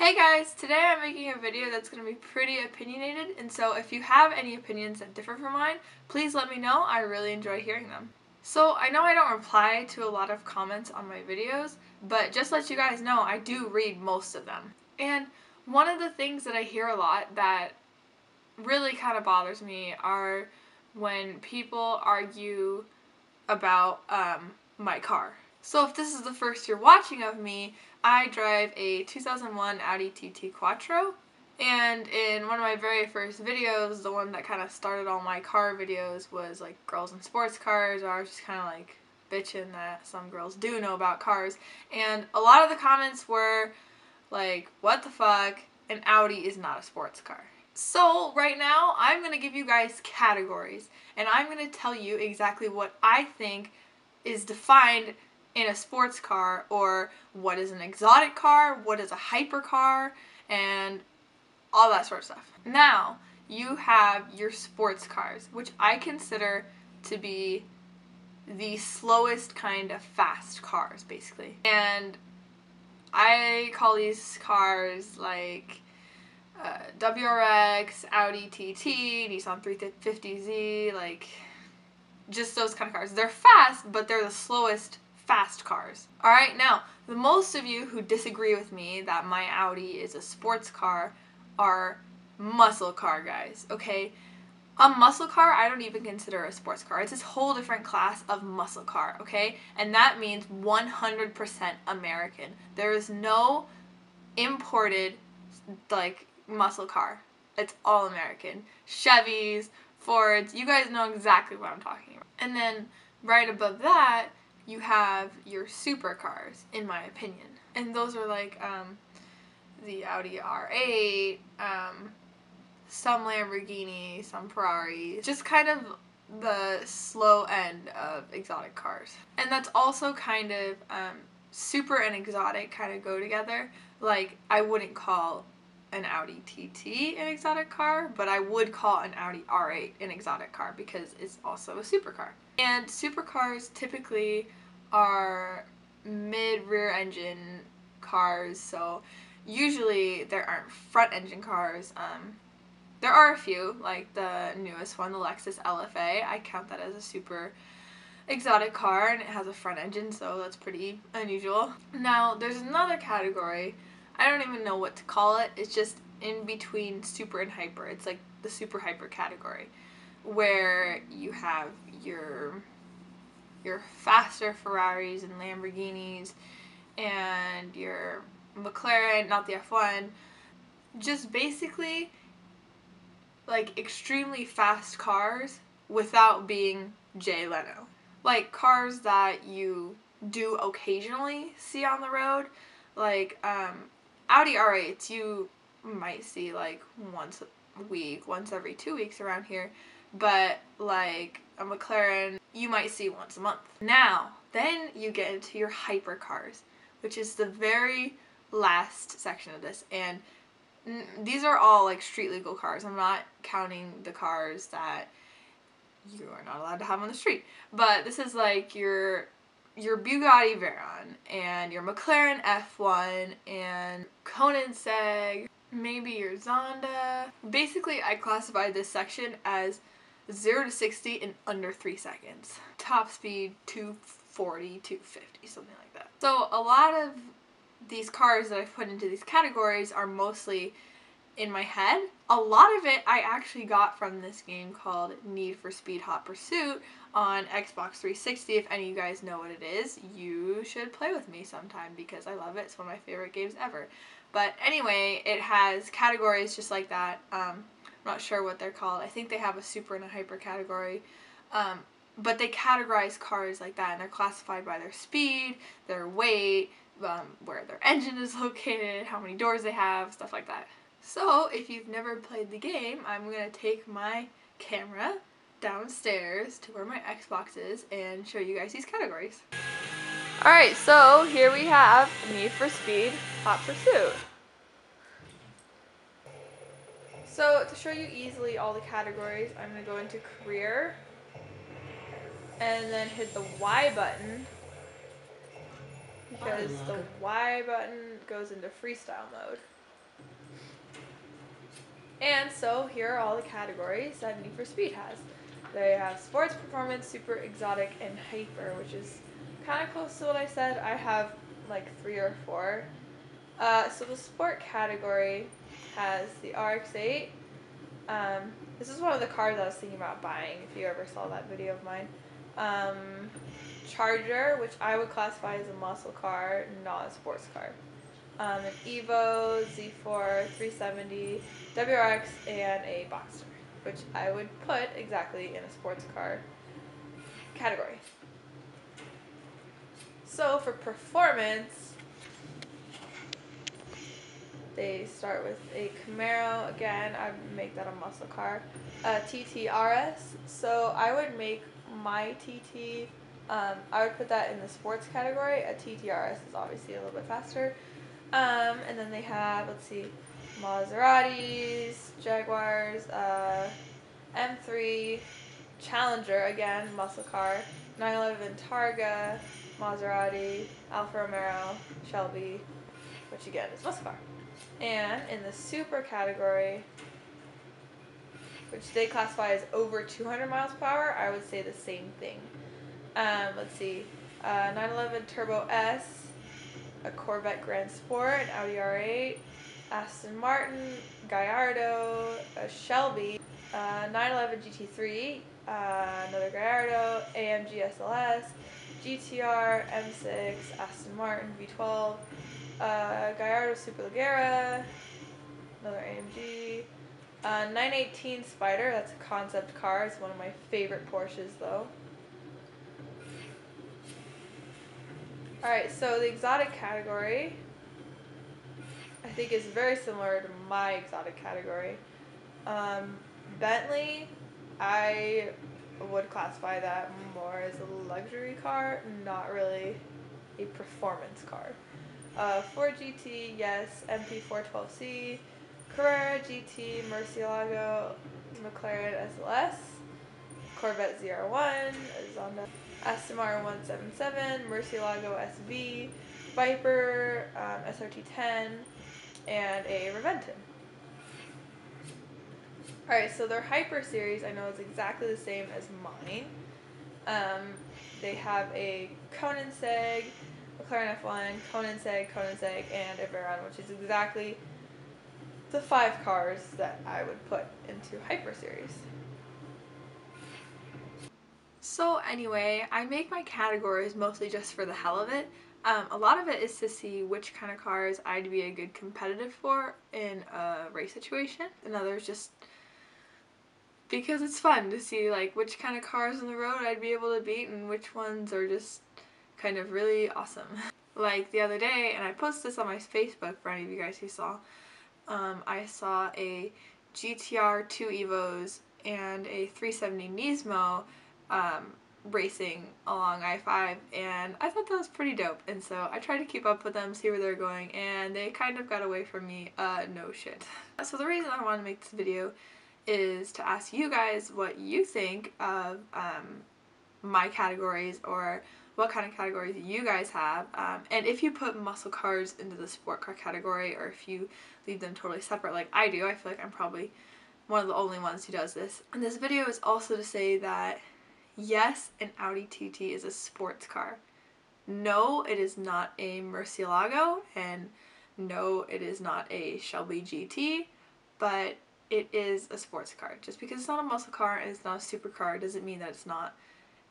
Hey guys, today I'm making a video that's going to be pretty opinionated, and so if you have any opinions that differ from mine, please let me know. I really enjoy hearing them. So I know I don't reply to a lot of comments on my videos, but just to let you guys know, I do read most of them. And one of the things that I hear a lot that really kind of bothers me are when people argue about my car. So if this is the first you're watching of me, I drive a 2001 Audi TT Quattro, and in one of my very first videos, the one that kind of started all my car videos was like girls in sports cars, or I was just kind of like bitching that some girls do know about cars, and a lot of the comments were like, what the fuck, an Audi is not a sports car. So right now, I'm going to give you guys categories, and I'm going to tell you exactly what I think is defined in a sports car, or what is an exotic car, what is a hypercar, and all that sort of stuff. Now, you have your sports cars, which I consider to be the slowest kind of fast cars, basically. And I call these cars like WRX, Audi TT, Nissan 350Z, like just those kind of cars. They're fast, but they're the slowest fast cars. Alright, now, the most of you who disagree with me that my Audi is a sports car are muscle car guys, okay? A muscle car, I don't even consider a sports car. It's this whole different class of muscle car, okay? And that means 100% American. There is no imported, like, muscle car. It's all American. Chevys, Fords, you guys know exactly what I'm talking about. And then right above that, you have your supercars, in my opinion. And those are like the Audi R8, some Lamborghini, some Ferrari, just kind of the slow end of exotic cars. And that's also kind of super and exotic kind of go together. Like, I wouldn't call an Audi TT an exotic car, but I would call an Audi R8 an exotic car because it's also a supercar. And supercars typically are mid-rear engine cars, so usually there aren't front engine cars. There are a few, like the newest one, the Lexus LFA. I count that as a super exotic car, and it has a front engine, so that's pretty unusual. Now, there's another category. I don't even know what to call it. It's just in between super and hyper. It's like the super hyper category, where you have your faster Ferraris and Lamborghinis and your McLaren, not the F1, just basically like extremely fast cars without being Jay Leno. Like cars that you do occasionally see on the road, like Audi R8s you might see like once a week, once every 2 weeks around here, but like a McLaren you might see once a month. Now, then you get into your hypercars, which is the very last section of this, and these are all like street legal cars. I'm not counting the cars that you are not allowed to have on the street, but this is like your Bugatti Veyron and your McLaren F1 and Koenigsegg, maybe your Zonda. Basically, I classified this section as 0 to 60 in under 3 seconds. Top speed 240, 250, something like that. So a lot of these cars that I've put into these categories are mostly in my head. A lot of it I actually got from this game called Need for Speed Hot Pursuit on Xbox 360. If any of you guys know what it is, you should play with me sometime because I love it. It's one of my favorite games ever. But anyway, it has categories just like that. I'm not sure what they're called. I think they have a super and a hyper category. But they categorize cars like that, and they're classified by their speed, their weight, where their engine is located, how many doors they have, stuff like that. So, if you've never played the game, I'm going to take my camera downstairs to where my Xbox is and show you guys these categories. Alright, so here we have Need for Speed Hot Pursuit. So, to show you easily all the categories, I'm going to go into Career, and then hit the Y button, because the Y button goes into freestyle mode. And so here are all the categories that Need for Speed has. They have sports, performance, super, exotic, and hyper, which is kind of close to what I said. I have like 3 or 4. So the sport category has the RX-8. This is one of the cars I was thinking about buying, if you ever saw that video of mine. Charger, which I would classify as a muscle car, not a sports car. An Evo, Z4, 370, WRX, and a Boxster, which I would put exactly in a sports car category. So for performance, they start with a Camaro. Again, I would make that a muscle car. A TTRS. So I would make my TT, I would put that in the sports category. A TTRS is obviously a little bit faster. And then they have, let's see, Maseratis, Jaguars, M3, Challenger, again, muscle car, 911 Targa, Maserati, Alfa Romeo, Shelby, which again is muscle car. And in the super category, which they classify as over 200 miles per hour, I would say the same thing. Let's see, 911 Turbo S, a Corvette Grand Sport, an Audi R8, Aston Martin, Gallardo, a Shelby, 911 GT3, another Gallardo, AMG SLS, GTR, M6, Aston Martin V12, Gallardo Superleggera, another AMG, 918 Spider, that's a concept car, it's one of my favorite Porsches though. Alright, so the exotic category, I think is very similar to my exotic category. Bentley, I would classify that more as a luxury car, not really a performance car. Ford GT, yes. MP412C, Carrera GT, Murcielago, McLaren SLS, Corvette ZR1, Zonda, Aston Martin 177, Murcielago SV, Viper, SRT10, and a Reventon. Alright, so their Hyper series I know is exactly the same as mine. They have a Koenigsegg, McLaren F1, Koenigsegg, and a Veyron, which is exactly the 5 cars that I would put into Hyper series. So anyway, I make my categories mostly just for the hell of it. A lot of it is to see which kind of cars I'd be a good competitive for in a race situation, and others just because it's fun to see like which kind of cars on the road I'd be able to beat and which ones are just kind of really awesome. Like the other day, and I posted this on my Facebook for any of you guys who saw, I saw a GTR 2 Evos and a 370 Nismo racing along I-5, and I thought that was pretty dope, and so I tried to keep up with them, see where they're going, and they kind of got away from me, no shit. So the reason I want to make this video is to ask you guys what you think of my categories, or what kind of categories you guys have, and if you put muscle cars into the sport car category, or if you leave them totally separate like I do. I feel like I'm probably one of the only ones who does this. And this video is also to say that yes, an Audi TT is a sports car. No, it is not a Murcielago, and no, it is not a Shelby GT, but it is a sports car. Just because it's not a muscle car and it's not a supercar doesn't mean that it's not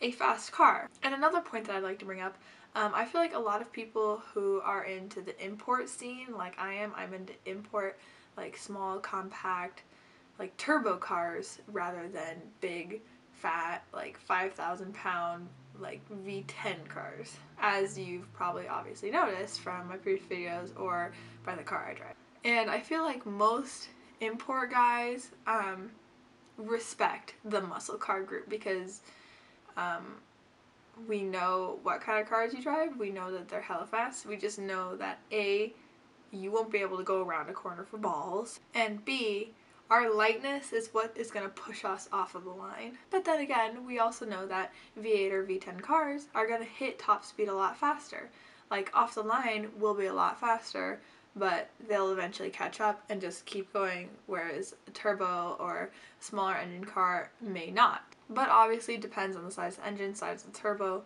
a fast car. And another point that I'd like to bring up, I feel like a lot of people who are into the import scene, like I'm into import, like small, compact, like turbo cars rather than big, fat, like 5,000 pound, like V10 cars, as you've probably obviously noticed from my previous videos or by the car I drive. And I feel like most import guys respect the muscle car group because we know what kind of cars you drive, we know that they're hella fast, we just know that A, you won't be able to go around a corner for balls, and B, our lightness is what is going to push us off of the line. But then again, we also know that V8 or V10 cars are going to hit top speed a lot faster. Like off the line will be a lot faster, but they'll eventually catch up and just keep going, whereas a turbo or smaller engine car may not. But obviously it depends on the size of the engine, size of the turbo,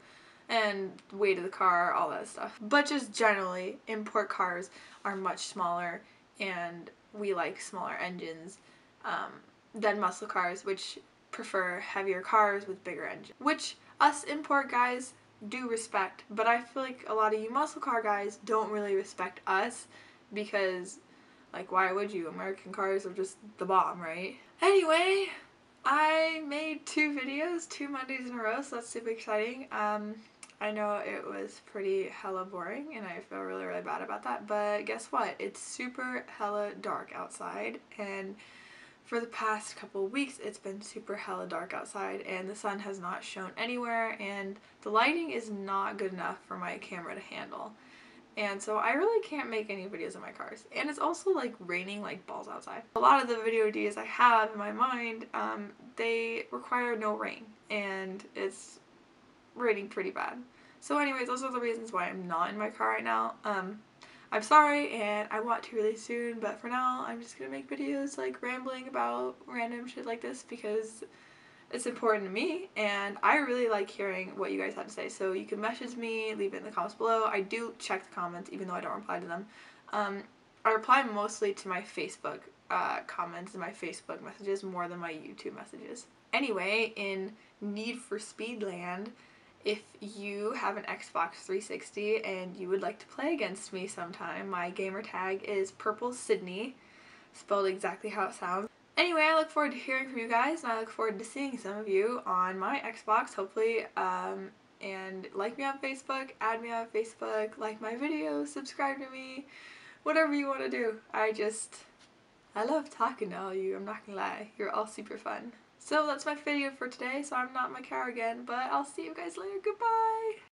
and weight of the car, all that stuff. But just generally, import cars are much smaller, and we like smaller engines than muscle cars, which prefer heavier cars with bigger engines, which us import guys do respect, but I feel like a lot of you muscle car guys don't really respect us because, like, why would you? American cars are just the bomb, right? Anyway, I made 2 videos, 2 Mondays in a row, so that's super exciting. I know it was pretty hella boring and I feel really, really bad about that, but guess what? It's super hella dark outside, and for the past couple of weeks it's been super hella dark outside and the sun has not shone anywhere and the lighting is not good enough for my camera to handle. And so I really can't make any videos of my cars. And it's also like raining like balls outside. A lot of the video ideas I have in my mind, they require no rain and it's raining pretty bad. So anyways, those are the reasons why I'm not in my car right now. I'm sorry and I want to really soon, but for now I'm just gonna make videos like rambling about random shit like this because it's important to me and I really like hearing what you guys have to say. So you can message me, leave it in the comments below. I do check the comments even though I don't reply to them. I reply mostly to my Facebook comments and my Facebook messages more than my YouTube messages. Anyway, in Need for Speed land, if you have an Xbox 360 and you would like to play against me sometime, my gamer tag is PurpleSydney, spelled exactly how it sounds. Anyway, I look forward to hearing from you guys, and I look forward to seeing some of you on my Xbox, hopefully, and like me on Facebook, add me on Facebook, like my videos, subscribe to me, whatever you want to do. I love talking to all you, I'm not gonna lie, you're all super fun. So that's my video for today, so I'm not in my car again, but I'll see you guys later, goodbye!